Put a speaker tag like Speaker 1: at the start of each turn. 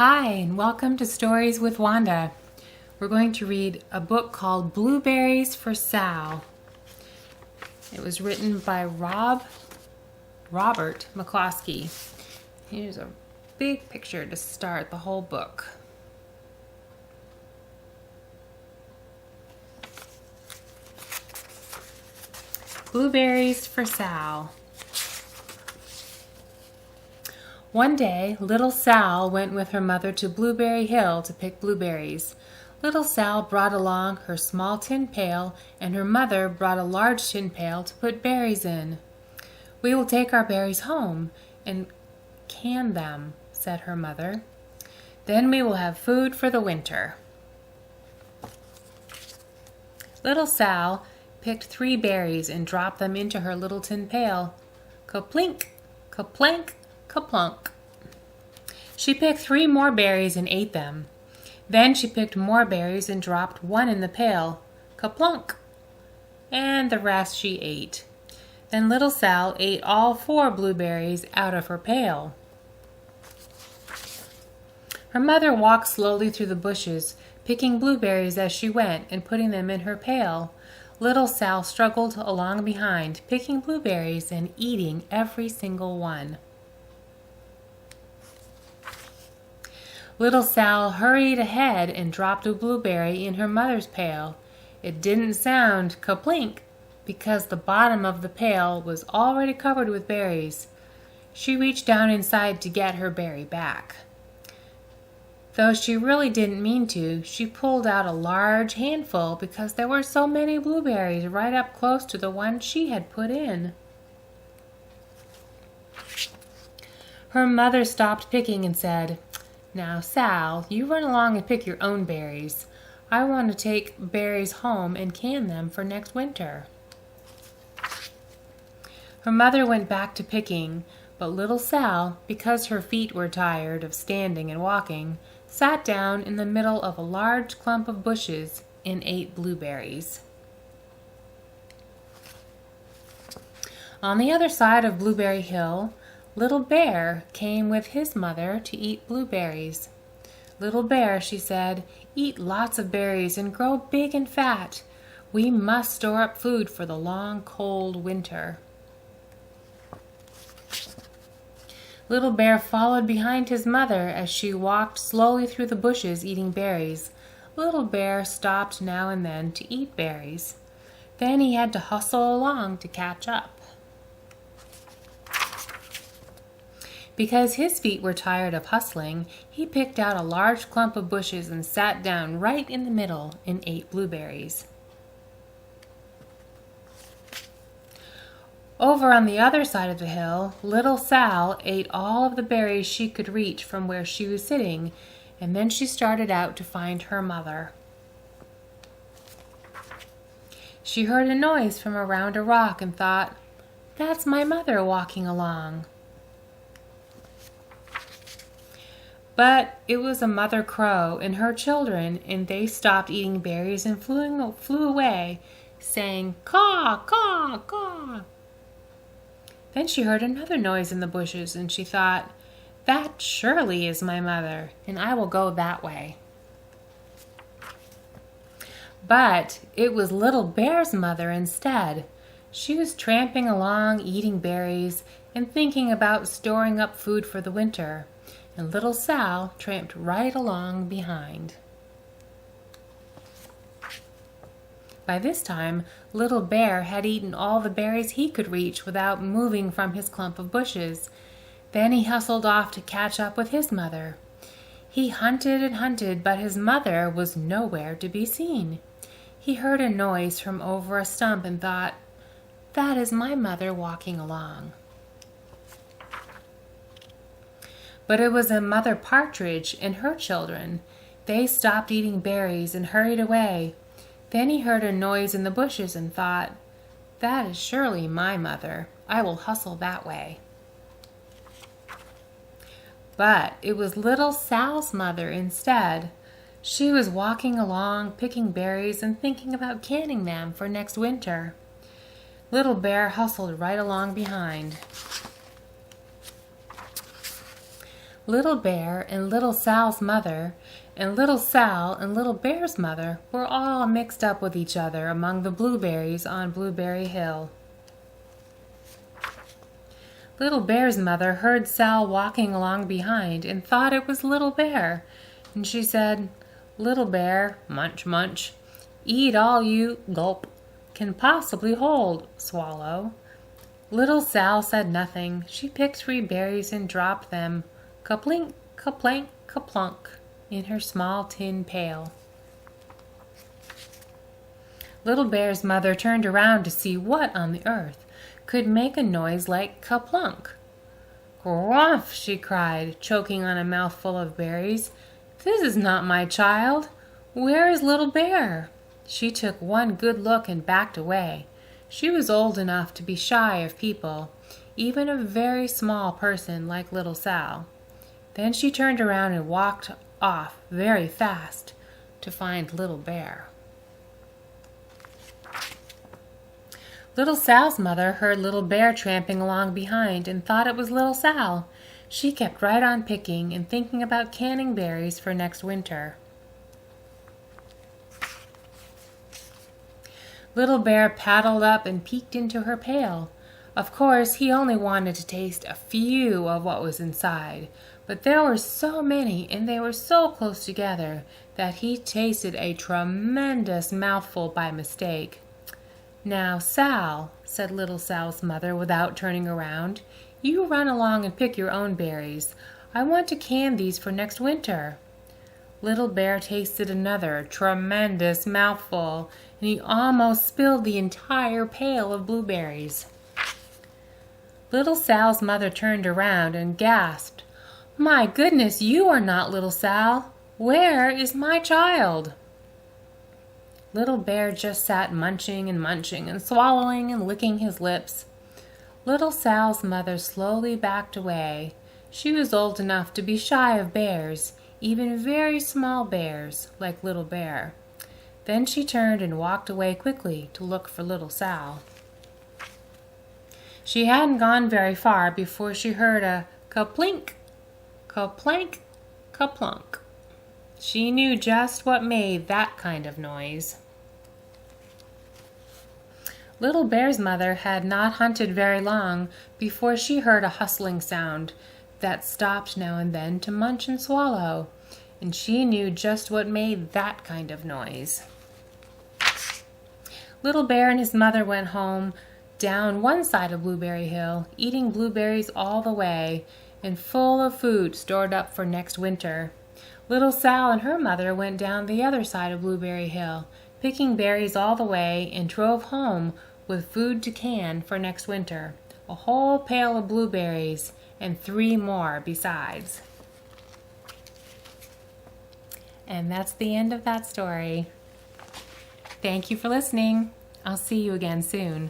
Speaker 1: Hi, and welcome to Stories with Wanda. We're going to read a book called Blueberries for Sal. It was written by Robert McCloskey. Here's a big picture to start the whole book. Blueberries for Sal. One day, little Sal went with her mother to Blueberry Hill to pick blueberries. Little Sal brought along her small tin pail, and her mother brought a large tin pail to put berries in. "We will take our berries home and can them," said her mother. "Then we will have food for the winter." Little Sal picked 3 berries and dropped them into her little tin pail. Ka-plink, ka-plank, ka-plunk. She picked 3 more berries and ate them. Then she picked more berries and dropped 1 in the pail. Ka-plunk. And the rest she ate. Then little Sal ate all 4 blueberries out of her pail. Her mother walked slowly through the bushes, picking blueberries as she went and putting them in her pail. Little Sal struggled along behind, picking blueberries and eating every single one. Little Sal hurried ahead and dropped a blueberry in her mother's pail. It didn't sound ka-plink because the bottom of the pail was already covered with berries. She reached down inside to get her berry back. Though she really didn't mean to, she pulled out a large handful because there were so many blueberries right up close to the one she had put in. Her mother stopped picking and said, "Now, Sal, you run along and pick your own berries. I want to take berries home and can them for next winter." Her mother went back to picking, but little Sal, because her feet were tired of standing and walking, sat down in the middle of a large clump of bushes and ate blueberries. On the other side of Blueberry Hill, Little Bear came with his mother to eat blueberries. "Little Bear," she said, "eat lots of berries and grow big and fat. We must store up food for the long, cold winter." Little Bear followed behind his mother as she walked slowly through the bushes eating berries. Little Bear stopped now and then to eat berries. Then he had to hustle along to catch up. Because his feet were tired of hustling, he picked out a large clump of bushes and sat down right in the middle and ate blueberries. Over on the other side of the hill, little Sal ate all of the berries she could reach from where she was sitting, and then she started out to find her mother. She heard a noise from around a rock and thought, "That's my mother walking along." But it was a mother crow and her children, and they stopped eating berries and flew away, saying, "Caw, caw, caw." Then she heard another noise in the bushes, and she thought, "That surely is my mother, and I will go that way." But it was Little Bear's mother instead. She was tramping along, eating berries, and thinking about storing up food for the winter. And little Sal tramped right along behind. By this time, Little Bear had eaten all the berries he could reach without moving from his clump of bushes. Then he hustled off to catch up with his mother. He hunted and hunted, but his mother was nowhere to be seen. He heard a noise from over a stump and thought, "That is my mother walking along." But it was a mother partridge and her children. They stopped eating berries and hurried away. Then he heard a noise in the bushes and thought, "That is surely my mother. I will hustle that way." But it was little Sal's mother instead. She was walking along, picking berries and thinking about canning them for next winter. Little Bear hustled right along behind. Little Bear and Little Sal's mother, and Little Sal and Little Bear's mother were all mixed up with each other among the blueberries on Blueberry Hill. Little Bear's mother heard Sal walking along behind and thought it was Little Bear, and she said, "Little Bear, munch, munch, eat all you, gulp, can possibly hold, swallow." Little Sal said nothing. She picked 3 berries and dropped them, ka-plink, ka-plank, ka-plunk, in her small tin pail. Little Bear's mother turned around to see what on the earth could make a noise like ka-plunk. "Grumph!" she cried, choking on a mouthful of berries. "This is not my child. Where is Little Bear?" She took one good look and backed away. She was old enough to be shy of people, even a very small person like Little Sal. Then she turned around and walked off very fast to find Little Bear. Little Sal's mother heard Little Bear tramping along behind and thought it was Little Sal. She kept right on picking and thinking about canning berries for next winter. Little Bear paddled up and peeked into her pail. Of course, he only wanted to taste a few of what was inside, but there were so many and they were so close together that he tasted a tremendous mouthful by mistake. "Now, Sal," said Little Sal's mother without turning around, "you run along and pick your own berries. I want to can these for next winter." Little Bear tasted another tremendous mouthful, and he almost spilled the entire pail of blueberries. Little Sal's mother turned around and gasped, "My goodness, you are not Little Sal. Where is my child?" Little Bear just sat munching and swallowing and licking his lips. Little Sal's mother slowly backed away. She was old enough to be shy of bears, even very small bears like Little Bear. Then she turned and walked away quickly to look for Little Sal. She hadn't gone very far before she heard a ka-plink, ka-plank, ka-plunk. She knew just what made that kind of noise. Little Bear's mother had not hunted very long before she heard a hustling sound that stopped now and then to munch and swallow, and she knew just what made that kind of noise. Little Bear and his mother went home down one side of Blueberry Hill, eating blueberries all the way, and full of food stored up for next winter. Little Sal and her mother went down the other side of Blueberry Hill, picking berries all the way, and drove home with food to can for next winter. A whole pail of blueberries and 3 more besides. And that's the end of that story. Thank you for listening. I'll see you again soon.